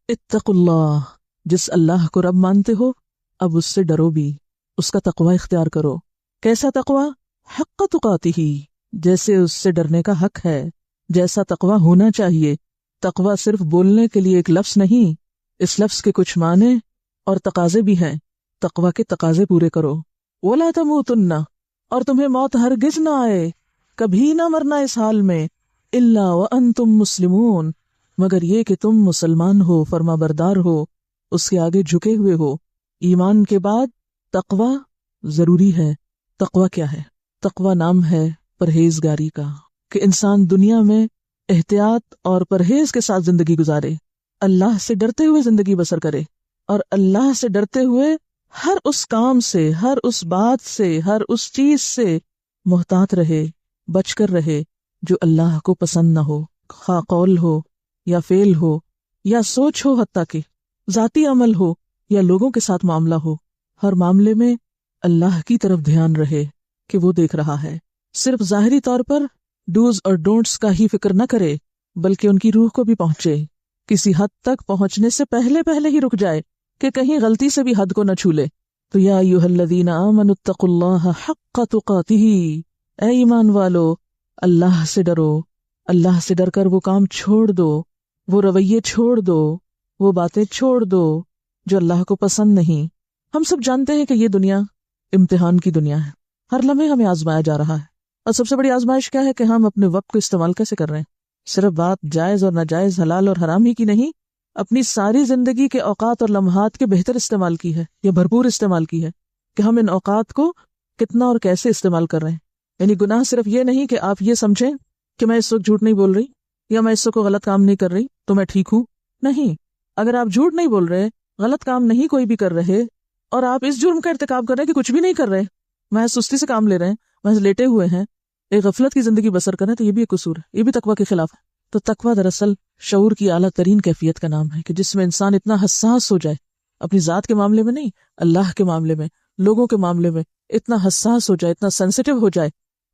اتقوا اللہ، جس اللہ کو رب مانتے ہو اب اس سے ڈرو بھی، اس کا تقوی اختیار کرو۔ کیسا تقوی؟ حق تقاتہ، جیسے اس سے ڈرنے کا حق ہے، جیسا تقوی ہونا چاہیے۔ تقوی صرف بولنے کے لیے ایک لفظ نہیں، اس لفظ کے کچھ معنی اور تقاضے بھی ہیں۔ تقوی کے تقاضے پورے کرو۔ وَلَا تَمُوتُنَّ، اور تمہیں موت ہرگز نہ آئے، کبھی نہ مرنا اس حال میں، إِلَّا وَأَنْتُمْ مُسْلِمُونَ، مگر یہ کہ تم مسلمان ہو، فرما بردار ہو، اس کے آگے جھکے ہوئے ہو۔ ایمان کے بعد تقوی ضروری ہے۔ تقوی کیا ہے؟ تقوی نام ہے پرہیزگاری کا، کہ انسان دنیا میں احتیاط اور پرہیز کے ساتھ زندگی گزارے، اللہ سے ڈرتے ہوئے زندگی بسر کرے، اور اللہ سے ڈرتے ہوئے ہر اس کام سے، ہر اس بات سے، ہر اس چیز سے محتاط رہے، بچ کر رہے جو اللہ کو پسند نہ ہو، خواہ قول ہو یا فعل ہو یا سوچ ہو، حتیٰ کہ ذاتی عمل ہو یا لوگوں کے ساتھ معاملہ ہو۔ ہر معاملے میں اللہ کی طرف دھیان رہے کہ وہ دیکھ رہا ہے۔ صرف ظاہری طور پر ڈوز اور ڈونٹس کا ہی فکر نہ کرے، بلکہ ان کی روح کو بھی پہنچے، کسی حد تک پہنچنے سے پہلے ہی رک جائے کہ کہیں غلطی سے بھی حد کو نہ چھولے۔ تو یا ایھا الذین آمنوا اتقوا اللہ حق تقاتہ، اے ایمان والو اللہ سے ڈرو، اللہ سے ڈر کر وہ کام چھوڑ دو، وہ رویے چھوڑ دو، وہ باتیں چھوڑ دو جو اللہ کو پسند نہیں۔ ہم سب جانتے ہیں کہ یہ دنیا امتحان کی دنیا ہے، ہر لمحے ہمیں آزمایا جا رہا ہے، اور سب سے بڑی آزمائش کیا ہے کہ ہم اپنے وقت کو استعمال کیسے کر رہے ہیں۔ صرف بات جائز اور ناجائز، حلال اور حرام ہی کی نہیں، اپنی ساری زندگی کے اوقات اور لمحات کے بہتر استعمال کی ہے یا بھرپور استعمال کی ہے، کہ ہم ان اوقات کو کتنا اور کیسے استعمال کر رہے ہیں۔ یعنی گناہ صرف یہ نہیں کہ آپ یہ سمجھیں کہ میں اس وقت جھوٹ نہیں بول رہی یا میں اس وقت کوئی غلط کام نہیں کر رہی تو میں ٹھیک ہوں۔ نہیں، اگر آپ جھوٹ نہیں بول رہے، غلط کام نہیں کوئی بھی کر رہے، اور آپ اس جرم کا ارتکاب کر رہے ہیں کہ کچھ بھی نہیں کر رہے، محض سستی سے کام لے رہے ہیں، محض لیٹے ہوئے ہیں، ایک غفلت کی زندگی بسر کر رہے ہیں، تو یہ بھی ایک قصور ہے، یہ بھی تقوی کے خلاف ہے۔ تو تقوی دراصل شعور کی اعلیٰ ترین کیفیت کا نام ہے، کہ جس میں انسان اتنا حساس ہو جائے، اپنی ذات کے معاملے میں نہیں، اللہ کے معاملے میں، لوگوں کے معاملے میں اتنا حساس ہو جائے، اتنا سینسیٹیو ہو جائے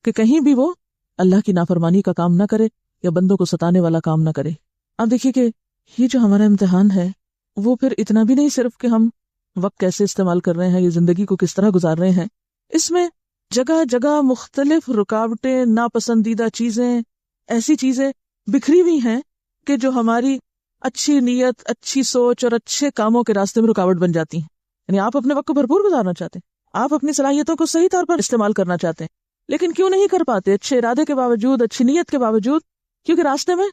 کہ کہیں بھی وہ اللہ کی نافرمانی کا کام نہ کرے یا بندوں کو ستانے والا کام نہ کرے۔ اب دیکھیے کہ یہ جو ہمارا امتحان ہے وہ پھر اتنا بھی نہیں صرف کہ ہم وقت کیسے استعمال کر رہے ہیں، یہ زندگی کو کس طرح گزار رہے ہیں، اس میں جگہ جگہ مختلف رکاوٹیں، ناپسندیدہ چیزیں، ایسی چیزیں بکھری ہوئی ہیں کہ جو ہماری اچھی نیت، اچھی سوچ اور اچھے کاموں کے راستے میں رکاوٹ بن جاتی ہیں۔ یعنی آپ اپنے وقت کو بھرپور گزارنا چاہتے ہیں، آپ اپنی صلاحیتوں کو صحیح طور پر استعمال کرنا چاہتے ہیں، لیکن کیوں نہیں کر پاتے؟ اچھے ارادے کے باوجود، اچھی نیت کے باوجود، کیونکہ راستے میں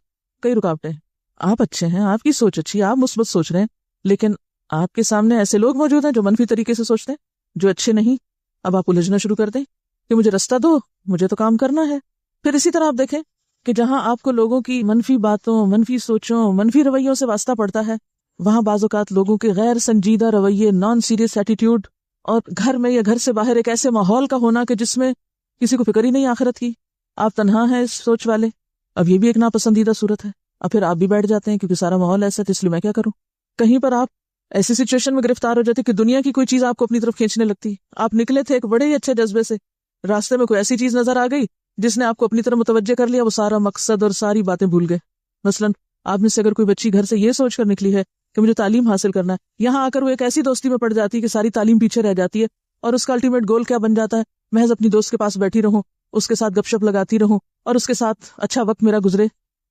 کئی رکاوٹیں ہیں۔ آپ اچھے ہیں، آپ کی سوچ اچھی ہے، آپ مثبت سوچ رہے ہیں، لیکن آپ کے سامنے ایسے لوگ موجود ہیں جو منفی طریقے سے سوچتے ہیں، جو اچھے نہیں۔ اب آپ الجھنا شروع کر دیں کہ مجھے راستہ دو، مجھے تو کام کرنا ہے۔ پھر اسی طرح آپ دیکھیں کہ جہاں آپ کو لوگوں کی منفی باتوں، منفی سوچوں، منفی رویوں سے واسطہ پڑتا ہے، وہاں بعض اوقات لوگوں کے غیر سنجیدہ رویے، نان سیریس ایٹیٹیوڈ، اور گھر میں یا گھر سے باہر ایک ایسے ماحول کا ہونا کہ جس میں کسی کو فکر ہی نہیں آخرت کی، آپ تنہا ہیں اس سوچ والے۔ اب یہ بھی ایک ناپسندیدہ صورت ہے۔ اب پھر آپ بھی بیٹھ جاتے ہیں کیونکہ سارا ماحول ایسا ہے تو اس لیے میں کیا کروں۔ کہیں پر آپ ایسی سچویشن میں گرفتار ہو جاتے کہ دنیا کی کوئی چیز آپ کو اپنی طرف کھینچنے لگتی، آپ نکلے تھے ایک بڑے ہی اچھے جذبے سے، راستے میں کوئی ایسی چیز نظر آ گئی جس نے آپ کو اپنی طرف متوجہ کر لیا، وہ سارا مقصد اور ساری باتیں بھول گئے۔ مثلا آپ میں سے اگر کوئی بچی گھر سے یہ سوچ کر نکلی ہے کہ مجھے تعلیم حاصل کرنا ہے، یہاں آ کر وہ ایک ایسی دوستی میں پڑ جاتی ہے کہ ساری تعلیم پیچھے رہ جاتی ہے، اور اس کا الٹیمیٹ گول کیا بن جاتا ہے؟ محض اپنی دوست کے پاس بیٹھی رہوں، اس کے ساتھ گپ شپ لگاتی رہوں اور اس کے ساتھ اچھا وقت میرا گزرے۔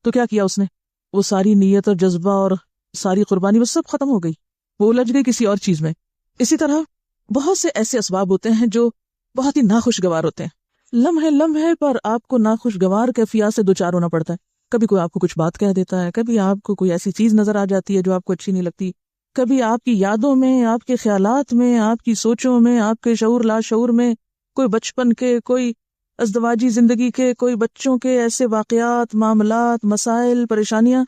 تو کیا کیا اس نے؟ وہ ساری نیت اور جذبہ اور ساری قربانی وہ سب ختم ہو گئی، وہ الجھ گئی کسی اور چیز میں۔ اسی طرح بہت سے ایسے اسباب ہوتے ہیں جو بہت ہی ناخوشگوار ہوتے ہیں، لمحے لمحے پر آپ کو ناخوشگوار کیفیات سے دوچار ہونا پڑتا ہے۔ کبھی کوئی آپ کو کچھ بات کہہ دیتا ہے، کبھی آپ کو کوئی ایسی چیز نظر آ جاتی ہے جو آپ کو اچھی نہیں لگتی، کبھی آپ کی یادوں میں، آپ کے خیالات میں، آپ کی سوچوں میں، آپ کے شعور لاشعور میں کوئی بچپن کے، کوئی ازدواجی زندگی کے، کوئی بچوں کے ایسے واقعات، معاملات، مسائل، پریشانیاں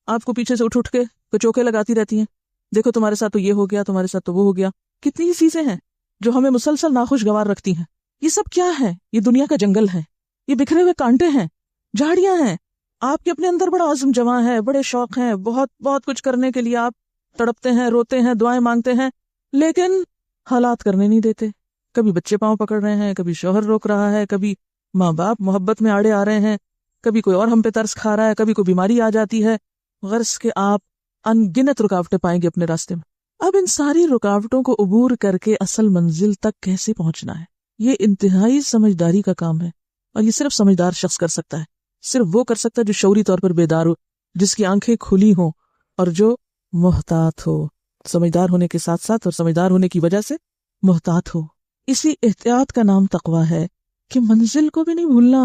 آپ کو پیچھے سے اٹھ کے کچوکے لگاتی رہتی ہیں۔ دیکھو تمہارے ساتھ تو یہ ہو گیا، تمہارے ساتھ تو وہ ہو گیا۔ کتنی چیزیں ہیں جو ہمیں مسلسل ناخوشگوار رکھتی ہیں۔ یہ سب کیا ہے؟ یہ دنیا کا جنگل ہے، یہ بکھرے ہوئے کانٹے ہیں، جھاڑیاں ہیں۔ آپ کے اپنے اندر بڑا عزم جمع ہے، بڑے شوق ہیں، بہت بہت کچھ کرنے کے لیے آپ تڑپتے ہیں، روتے ہیں، دعائیں مانگتے ہیں، لیکن حالات کرنے نہیں دیتے۔ کبھی بچے پاؤں پکڑ رہے ہیں، کبھی شوہر روک رہا ہے، کبھی ماں باپ محبت میں آڑے آ رہے ہیں، کبھی کوئی اور ہم پہ ترس کھا رہا ہے، کبھی کوئی بیماری آ جاتی ہے، غرض کہ آپ अनगिनत रुकावटें पाएंगे अपने रास्ते में। अब इन सारी रुकावटों को अबूर करके असल मंजिल तक कैसे पहुंचना है, ये इंतहाई समझदारी का काम है, और ये सिर्फ समझदार शख्स कर सकता है। सिर्फ वो कर सकता है जो शऊरी तौर पर बेदार हो, जिसकी आंखें खुली हों और जो मुहतात हो, समझदार होने के साथ साथ और समझदार होने की वजह से मुहतात हो। इसी एहतियात का नाम तकवा है कि मंजिल को भी नहीं भूलना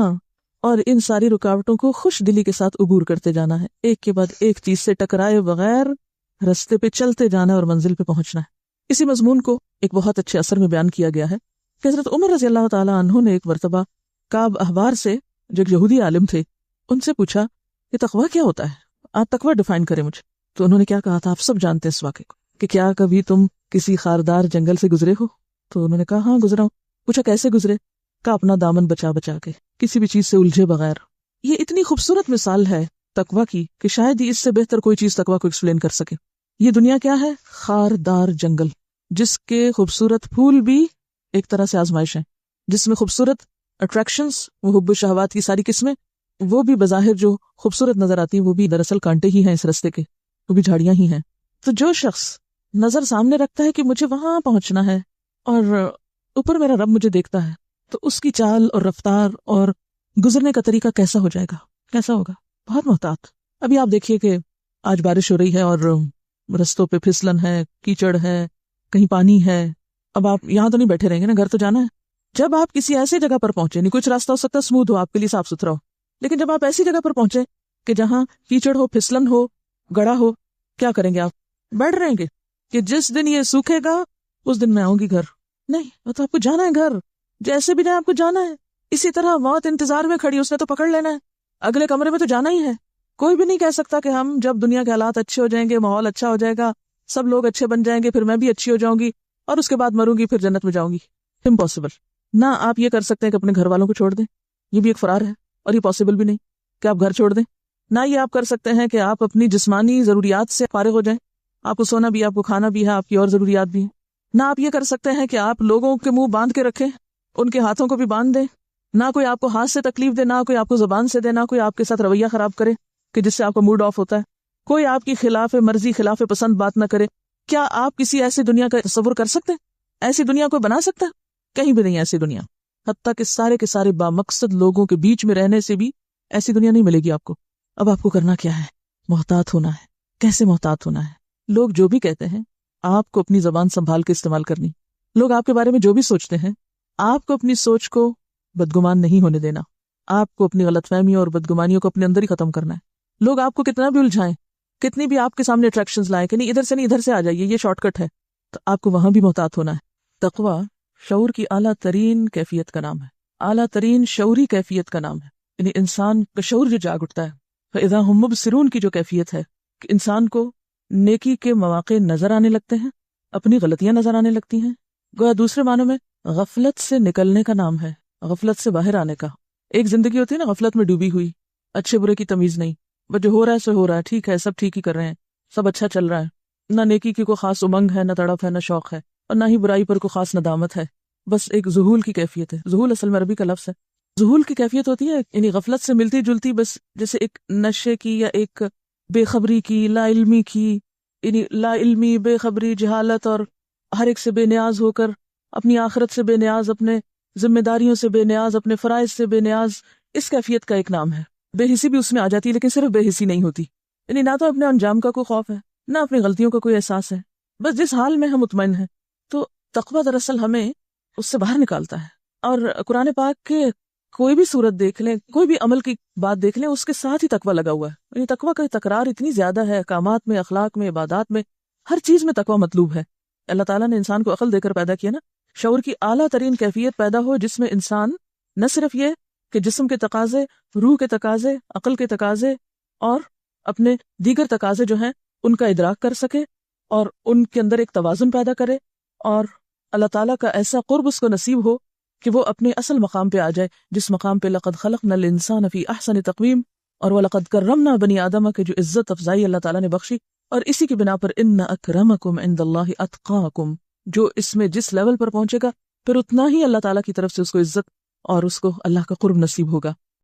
और इन सारी रुकावटों को खुश दिली के साथ अबूर करते जाना है, एक के बाद एक चीज से टकराए बगैर रास्ते पे चलते जाना और मंजिल पे पहुंचना है। इसी मजमून को एक बहुत अच्छे असर में बयान किया गया है कि हजरत उमर रज़ी अल्लाह ताला अन्हु ने एक मरतबा काब अहबार से, जो एक यहूदी आलिम थे, उनसे पूछा कि तकवा क्या होता है, आप तकवा डिफाइन करें मुझे। तो उन्होंने क्या कहा था, आप सब जानते हैं इस वाक़े को, कि क्या कभी तुम किसी खारदार जंगल से गुजरे हो? तो उन्होंने कहा हाँ गुजरा हूं। पूछा कैसे गुजरे? का अपना दामन बचा बचा के, किसी भी चीज से उलझे बगैर। ये इतनी खूबसूरत मिसाल है तकवा की कि शायद ही इससे बेहतर कोई चीज तकवा को एक्सप्लेन कर सके। ये दुनिया क्या है? खारदार जंगल, जिसके खूबसूरत फूल भी एक तरह से आजमाइश है, जिसमें खूबसूरत अट्रैक्शंस, वो हुब्ब शहवात की सारी किस्में, वो भी बज़ाहिर जो खूबसूरत नजर आती हैं वो भी दरअसल कांटे ही हैं इस रास्ते के, वो भी झाड़ियां ही हैं। तो जो शख्स नजर सामने रखता है कि मुझे वहां पहुंचना है और ऊपर मेरा रब मुझे देखता है, तो उसकी चाल और रफ्तार और गुजरने का तरीका कैसा हो जाएगा, कैसा होगा? बहुत मोहतात। अभी आप देखिए कि आज बारिश हो रही है और रस्तों पे फिसलन है, कीचड़ है, कहीं पानी है। अब आप यहाँ तो नहीं बैठे रहेंगे ना, घर तो जाना है। जब आप किसी ऐसी जगह पर पहुंचे, नहीं कुछ रास्ता हो सकता है स्मूथ हो, आपके लिए साफ सुथरा हो, लेकिन जब आप ऐसी जगह पर पहुंचे कि जहाँ कीचड़ हो, फिसलन हो, गड़ा हो, क्या करेंगे आप? बैठ रहेंगे कि जिस दिन ये सूखेगा उस दिन मैं आऊंगी घर? नहीं, वो तो आपको जाना है घर, जैसे भी जाए आपको जाना है। इसी तरह मौत इंतजार में खड़ी, उसने तो पकड़ लेना है, अगले कमरे में तो जाना ही है। कोई भी नहीं कह सकता कि हम जब दुनिया के हालात अच्छे हो जाएंगे, माहौल अच्छा हो जाएगा, सब लोग अच्छे बन जाएंगे, फिर मैं भी अच्छी हो जाऊंगी और उसके बाद मरूंगी फिर जन्नत में जाऊंगी। इम्पॉसिबल। ना आप ये कर सकते हैं कि अपने घर वालों को छोड़ दें, ये भी एक फरार है, और ये पॉसिबल भी नहीं कि आप घर छोड़ दें। ना ये आप कर सकते हैं कि आप अपनी जिस्मानी जरूरियात से फारिग हो जाएं, आपको सोना भी, आपको खाना भी है, आपकी और जरूरियात भी है। ना आप ये कर सकते हैं कि आप लोगों के मुंह बांध के रखें, उनके हाथों को भी बांध दें, ना कोई आपको हाथ से तकलीफ दे, ना कोई आपको जुबान से दे, ना कोई आपके साथ रवैया खराब करे कि जिससे आपका मूड ऑफ होता है, कोई आपकी खिलाफ मर्जी, खिलाफ पसंद बात ना करे। क्या आप किसी ऐसी दुनिया का तस्वुर कर सकते हैं? ऐसी दुनिया कोई बना सकता है? कहीं भी नहीं ऐसी दुनिया। हत्ता कि सारे के सारे बामकसद लोगों के बीच में रहने से भी ऐसी दुनिया नहीं मिलेगी आपको। अब आपको करना क्या है? मोहतात होना है। कैसे मोहतात होना है? लोग जो भी कहते हैं आपको अपनी जबान संभाल के इस्तेमाल करनी। लोग आपके बारे में जो भी सोचते हैं, आपको अपनी सोच को बदगुमान नहीं होने देना। आपको अपनी गलतफहमी और बदगुमानियों को अपने अंदर ही खत्म करना है। लोग आपको कितना भी उलझाएं, कितनी भी आपके सामने अट्रैक्शंस लाएं कि नहीं इधर से नहीं इधर से आ जाइए, ये शॉर्टकट है, तो आपको वहां भी मोहतात होना है। तकवा शऊर की आला तरीन कैफियत का नाम है, आला तरीन शऊरी कैफियत का नाम है। यानी इंसान का शऊर जो जाग उठता है, फ़इज़ा हुम मुबसिरून की जो कैफियत है कि इंसान को नेकी के मौके नजर आने लगते हैं, अपनी गलतियां नजर आने लगती हैं। गोया दूसरे मानों में गफलत से निकलने का नाम है, गफलत से बाहर आने का। एक जिंदगी होती है ना गफलत में डूबी हुई, अच्छे बुरे की तमीज नहीं, बस जो हो रहा है सो हो रहा है, ठीक है, सब ठीक ही कर रहे हैं, सब अच्छा चल रहा है, ना नेकी की कोई खास उमंग है, ना तड़प है, ना शौक है, और ना ही बुराई पर कोई खास नदामत है। बस एक ज़ुहूल की कैफियत है। ज़ुहूल असल में अरबी का लफ्ज़ है। ज़ुहूल की कैफियत होती है यानी गफलत से मिलती जुलती, बस जैसे एक नशे की या एक बेखबरी की, लाइल्मी की, यानी लाइल्मी, बेखबरी, जहालत और हर एक से बेनियाज होकर, अपनी आखिरत से बेनियाज, अपने जिम्मेदारियों से बेनियाज, अपने फ़राइज़ से बेनियाज, इस कैफियत का एक नाम है। बेहिसी भी उसमें आ जाती है, लेकिन सिर्फ बेहिसी नहीं होती, यानी ना तो अपने अंजाम का कोई खौफ है, ना अपनी गलतियों का कोई एहसास है, बस जिस हाल में हम मुतमईन हैं। तो तक़वा दरअसल हमें उससे बाहर निकालता है। और कुरान पाक के कोई भी सूरत देख लें, कोई भी अमल की बात देख लें, उसके साथ ही तक़वा लगा हुआ है। यानी तक़वा का तकरार इतनी ज्यादा है, अहकामात में, अखलाक में, इबादात में, हर चीज में तक़वा मतलूब है। अल्लाह ताला ने इंसान को अक्ल देकर पैदा किया ना, शऊर की आला तरीन कैफियत पैदा हो, जिसमें इंसान न सिर्फ ये कि जिस्म के तकाजे, रूह के तकाजे, अक्ल के तकाजे और अपने दीगर तकाजे जो हैं उनका इदराक कर सके और उनके अंदर एक तवाज़ुन पैदा करे, और अल्लाह ताला का ऐसा कुर्ब उसको नसीब हो कि वो अपने असल मकाम पे आ जाए, जिस मकाम पे लक़द ख़लक़नल इंसान फ़ी अहसनि तक़वीम और वलक़द कर्रमना बनी आदम के जो इज्जत अफजाई अल्लाह ताला ने बख्शी, और इसी की बिना पर इन्ना अक्रमकुम इंदल्लाहि अत्क़ाकुम, जो इसमें जिस लेवल पर पहुंचेगा फिर उतना ही अल्लाह ताला की तरफ से उसको इज्जत और उसको अल्लाह का कुर्ब नसीब होगा।